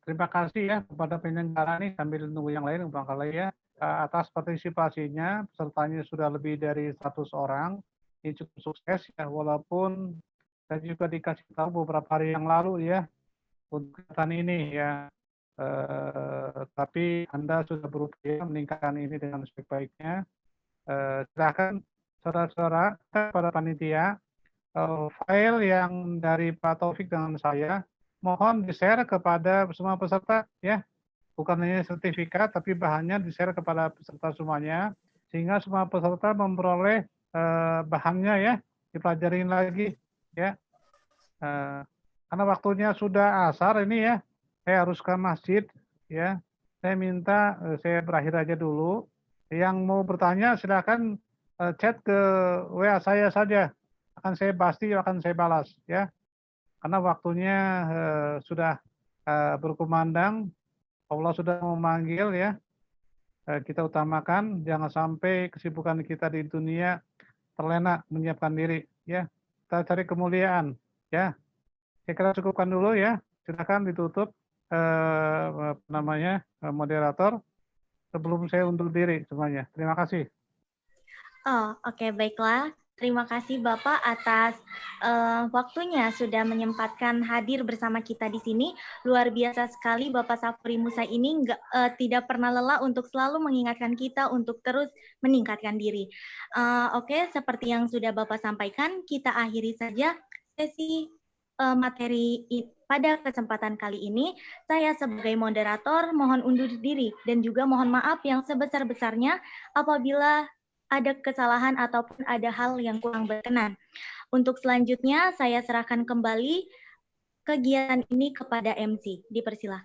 Speaker 4: terima kasih ya kepada penyelenggara nih sambil nunggu yang lain barangkali ya atas partisipasinya. Pesertanya sudah lebih dari 100 orang. Ini cukup sukses ya walaupun saya juga dikasih tahu beberapa hari yang lalu ya untuk kegiatan ini ya. Tapi Anda sudah berupaya meningkatkan ini dengan sebaik-baiknya. Silakan saudara-saudara pada panitia file yang dari Pak Taufik dengan saya mohon di-share kepada semua peserta ya. Bukan hanya sertifikat tapi bahannya di-share kepada peserta semuanya sehingga semua peserta memperoleh bahannya ya, dipelajarin lagi ya. Karena waktunya sudah asar ini ya, saya harus ke masjid ya. Saya minta saya berakhir aja dulu. Yang mau bertanya silakan chat ke WA saya saja. Pasti akan saya balas ya. Karena waktunya sudah berkumandang, Allah sudah memanggil ya. Kita utamakan jangan sampai kesibukan kita di dunia terlena menyiapkan diri ya. Kita cari kemuliaan ya. Saya kira cukupkan dulu ya. Silakan ditutup moderator sebelum saya undur diri semuanya. Terima kasih.
Speaker 3: Oke, baiklah. Terima kasih Bapak atas waktunya sudah menyempatkan hadir bersama kita di sini. Luar biasa sekali Bapak Safri Musa ini tidak pernah lelah untuk selalu mengingatkan kita untuk terus meningkatkan diri. Oke, seperti yang sudah Bapak sampaikan, kita akhiri saja sesi materi pada kesempatan kali ini. Saya sebagai moderator mohon undur diri dan juga mohon maaf yang sebesar-besarnya apabila ada kesalahan ataupun ada hal yang kurang berkenan. Untuk selanjutnya, saya serahkan kembali kegiatan ini kepada MC. Dipersilakan.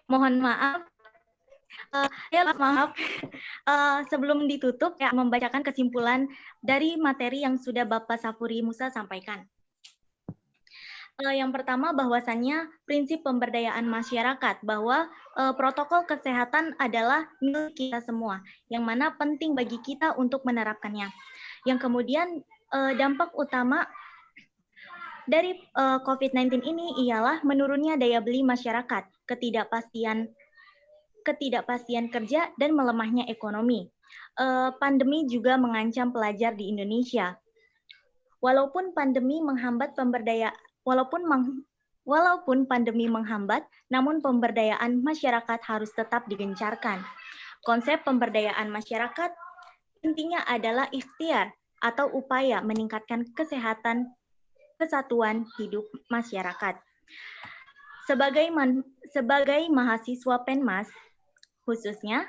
Speaker 3: Mohon maaf. Maaf. Sebelum ditutup, ya membacakan kesimpulan dari materi yang sudah Bapak Safri Musa sampaikan. Yang pertama bahwasannya prinsip pemberdayaan masyarakat bahwa protokol kesehatan adalah milik kita semua, yang mana penting bagi kita untuk menerapkannya. Yang kemudian dampak utama dari COVID-19 ini ialah menurunnya daya beli masyarakat, ketidakpastian kerja, dan melemahnya ekonomi. Pandemi juga mengancam pelajar di Indonesia. Walaupun pandemi menghambat namun pemberdayaan masyarakat harus tetap digencarkan. Konsep pemberdayaan masyarakat intinya adalah ikhtiar atau upaya meningkatkan kesatuan hidup masyarakat. Sebagai mahasiswa Penmas, khususnya,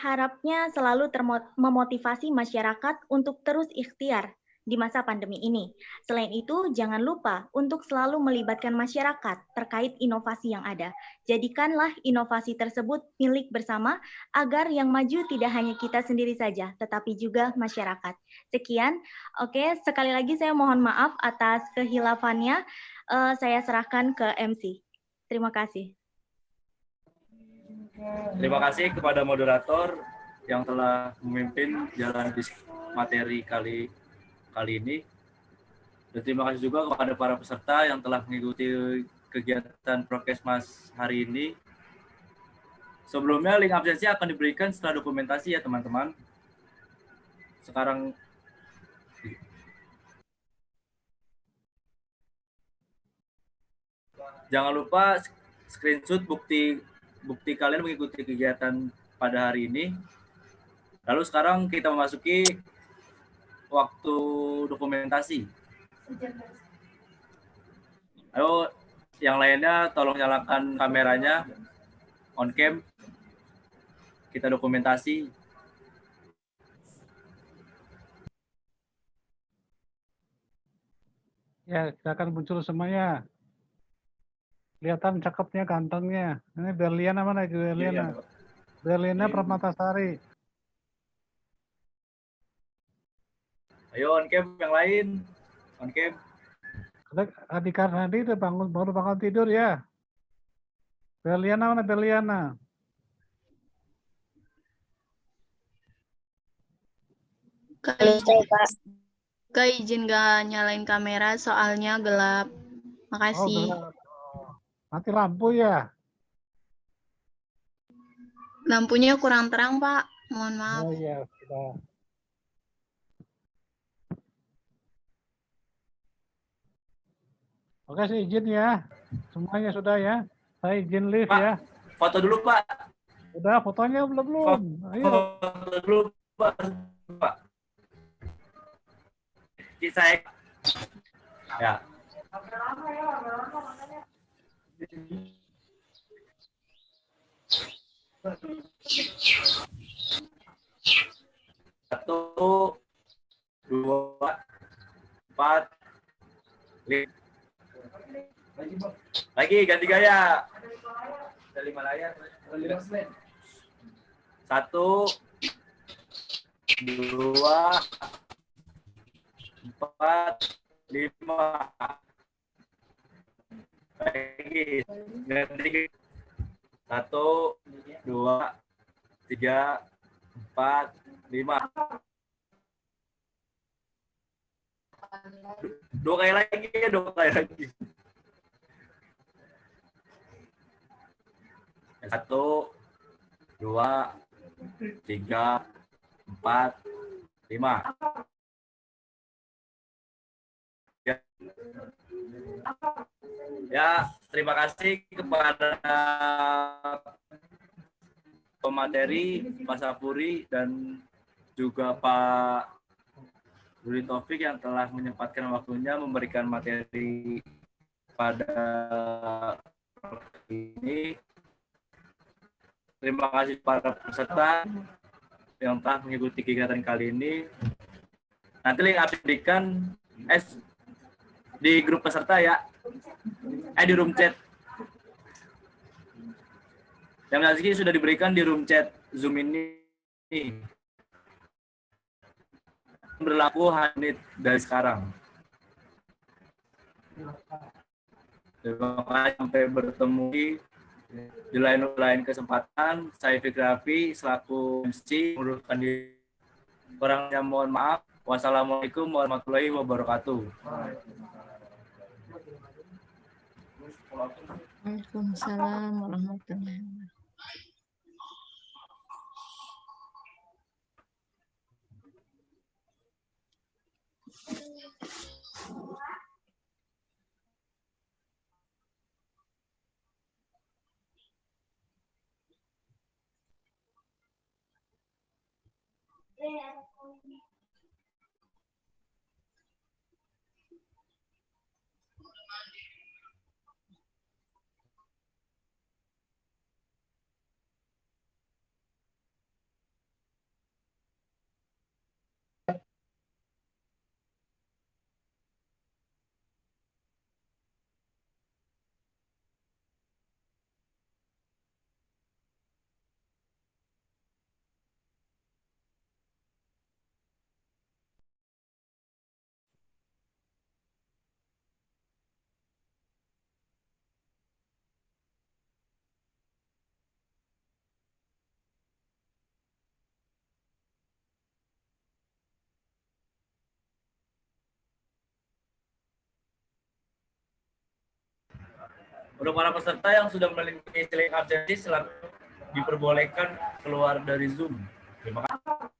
Speaker 3: harapnya selalu memotivasi masyarakat untuk terus ikhtiar di masa pandemi ini. Selain itu, jangan lupa untuk selalu melibatkan masyarakat terkait inovasi yang ada. Jadikanlah inovasi tersebut milik bersama agar yang maju tidak hanya kita sendiri saja, tetapi juga masyarakat. Sekian. Oke, sekali lagi saya mohon maaf atas kehilafannya. Saya serahkan ke MC. Terima kasih.
Speaker 5: Terima kasih kepada moderator yang telah memimpin jalan materi kali ini. Dan terima kasih juga kepada para peserta yang telah mengikuti kegiatan Prokesmas hari ini. Sebelumnya link absensi akan diberikan setelah dokumentasi ya teman-teman. Sekarang jangan lupa screenshot bukti kalian mengikuti kegiatan pada hari ini. Lalu sekarang kita memasuki waktu dokumentasi. Ayo yang lainnya tolong nyalakan kameranya on cam. Kita dokumentasi.
Speaker 4: Ya, silakan muncul semuanya. Kelihatan cakepnya, gantengnya. Ini Berliana mana? Berliana. Berliana Permatasari.
Speaker 5: Ayo on cam yang lain. On cam.
Speaker 4: Adi Karnadi udah baru bangun tidur ya. Berliana mana Berliana?
Speaker 6: Kak izin gak nyalain kamera soalnya gelap.
Speaker 4: Oh,
Speaker 6: Makasih.
Speaker 4: gelap. Mati lampu ya.
Speaker 6: Lampunya kurang terang, Pak. Mohon maaf.
Speaker 4: Oh iya, sudah. Oke, saya izin ya. Semuanya sudah ya. Saya izin live
Speaker 5: Pak,
Speaker 4: ya.
Speaker 5: foto dulu Pak.
Speaker 4: Udah, fotonya belum. Ayo.
Speaker 5: Foto dulu Pak. Saya ya. Satu, dua, empat, lima. Lagi ganti gaya. Ada 5 layar. Satu, dua, empat, lima. Lagi ganti. Satu, dua, tiga, empat, lima. Dua kali lagi. Satu, dua, tiga, empat, lima. Ya, terima kasih kepada pemateri Pak Sapuri dan juga Pak Rudi Taufik yang telah menyempatkan waktunya memberikan materi pada ini. Terima kasih para peserta yang telah mengikuti kegiatan kali ini. Nanti link absen diberikan di grup peserta ya. Di room chat. Yang lagi sudah diberikan di room chat Zoom ini. Berlaku hanya dari sekarang. Terima kasih sampai bertemu di lain kesempatan. Saya Fikri Raffi selaku MC mengundurkan diri. Kurangnya mohon maaf. Wassalamualaikum warahmatullahi wabarakatuh.
Speaker 6: Waalaikumsalam warahmatullahi wabarakatuh.
Speaker 5: Untuk para peserta yang sudah melengkapi silek absensi, silakan diperbolehkan keluar dari Zoom. Terima kasih.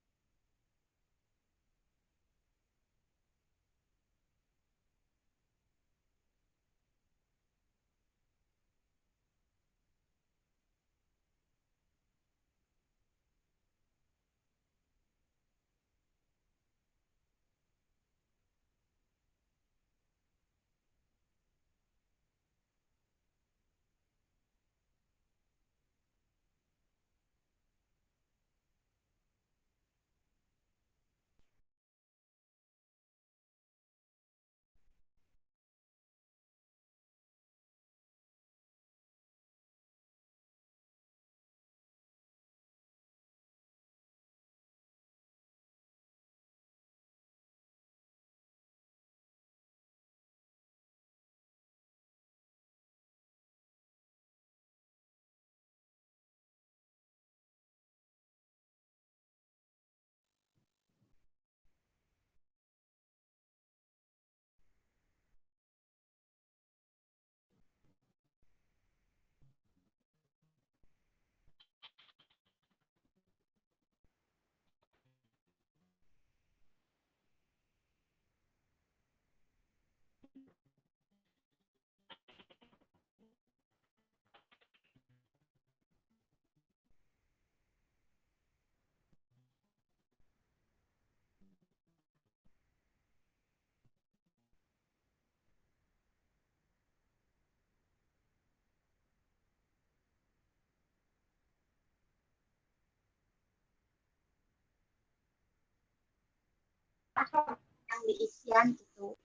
Speaker 3: Yang diisian gitu.